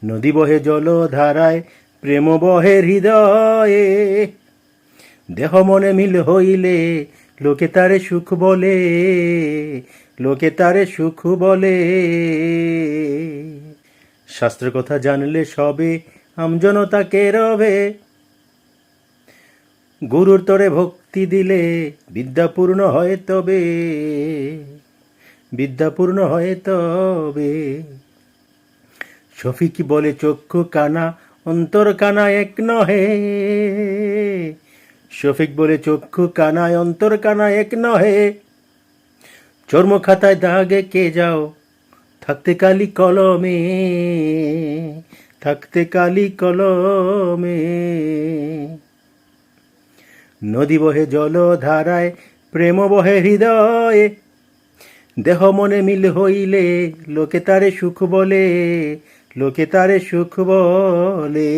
নদী বহে জলধারায়, প্রেম বহে হৃদয়ে। দেহ মনে মিল হইলে লোকে তারে সুখ বলে, লোকে তারে সুখ বলে। শাস্ত্রের কথা জানলে সবে আমজনতাকে রবে। গুরুর তরে ভক্তি দিলে বিদ্যাপূর্ণ হয় তবে, বিদ্যাপূর্ণ হয় তবে। শফিক বলে চক্ষু কানা অন্তর কানা এক নহে, শফিক বলে চক্ষু কানায় অন্তর কানা এক নহে। চর্মখাতায় দাগে কে যাও থাকতে কালি কলমে, থাকতে কালি কলমে। নদী বহে জলধারায়, প্রেম বহে হৃদয়ে। দেহ মনে মিল হইলে লোকে তারে সুখ বলে, লোকে তারে সুখ বলে।